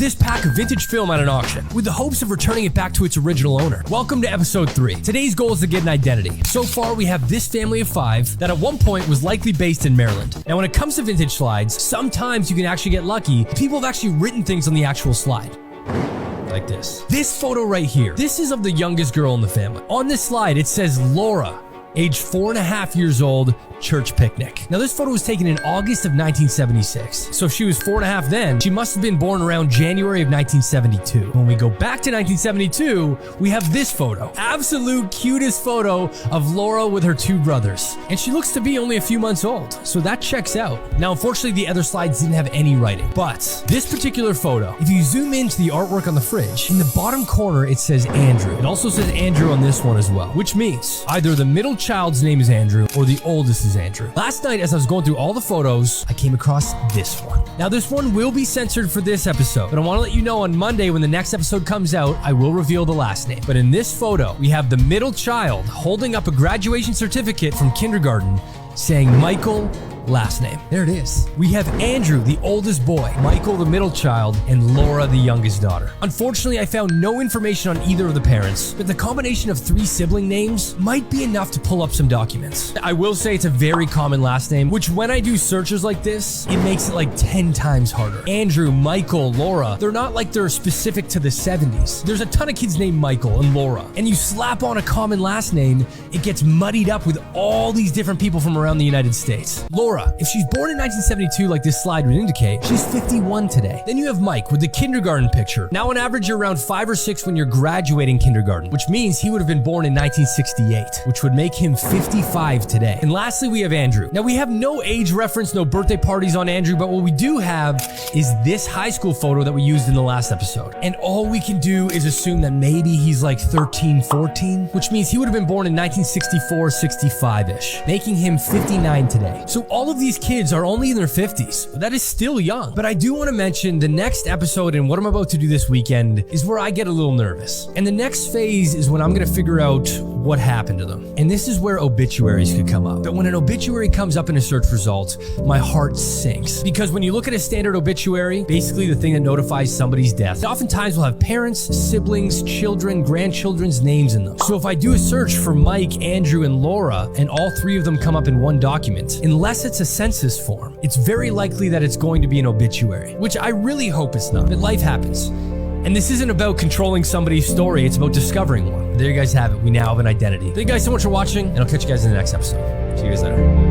this pack of vintage film at an auction with the hopes of returning it back to its original owner. Welcome to episode 3. Today's goal is to get an identity. So far, we have this family of 5 that at one point was likely based in Maryland. Now, when it comes to vintage slides, sometimes you can actually get lucky. People have actually written things on the actual slide. Like this. This photo right here, this is of the youngest girl in the family. On this slide, it says Laura, age 4.5 years old, church picnic. Now, this photo was taken in August of 1976. So if she was 4.5 then, she must have been born around January of 1972. When we go back to 1972, we have this photo. Absolute cutest photo of Laura with her 2 brothers. And she looks to be only a few months old. So that checks out. Now, unfortunately, the other slides didn't have any writing. But this particular photo, if you zoom into the artwork on the fridge, in the bottom corner, it says Andrew. It also says Andrew on this one as well, which means either the middle child's name is Andrew or the oldest is Andrew. Last night, as I was going through all the photos, I came across this one. Now, this one will be censored for this episode, but I want to let you know on Monday when the next episode comes out, I will reveal the last name. But in this photo, we have the middle child holding up a graduation certificate from kindergarten saying Michael, last name. There it is. We have Andrew, the oldest boy, Michael, the middle child, and Laura, the youngest daughter. Unfortunately, I found no information on either of the parents, but the combination of 3 sibling names might be enough to pull up some documents. I will say it's a very common last name, which when I do searches like this, it makes it like 10 times harder. Andrew, Michael, Laura, they're not like they're specific to the 70s. There's a ton of kids named Michael and Laura, and you slap on a common last name, it gets muddied up with all these different people from around the United States. Laura, if she's born in 1972 like this slide would indicate, she's 51 today. Then you have Mike with the kindergarten picture. Now on average you're around 5 or 6 when you're graduating kindergarten, which means he would have been born in 1968, which would make him 55 today. And lastly we have Andrew. Now we have no age reference, no birthday parties on Andrew, but what we do have is this high school photo that we used in the last episode. And all we can do is assume that maybe he's like 13, 14, which means he would have been born in 1964, 65-ish, making him 59 today. So all of these kids are only in their 50s, but that is still young. But I do want to mention the next episode and what I'm about to do this weekend is where I get a little nervous. And the next phase is when I'm going to figure out what happened to them. And this is where obituaries could come up. But when an obituary comes up in a search result, my heart sinks. Because when you look at a standard obituary, basically the thing that notifies somebody's death, oftentimes will have parents, siblings, children, grandchildren's names in them. So if I do a search for Mike, Andrew, and Laura, and all 3 of them come up in one document, unless it's a census form, it's very likely that it's going to be an obituary, which I really hope it's not, but life happens. And this isn't about controlling somebody's story, it's about discovering one. There you guys have it, we now have an identity. Thank you guys so much for watching, and I'll catch you guys in the next episode. See you guys later.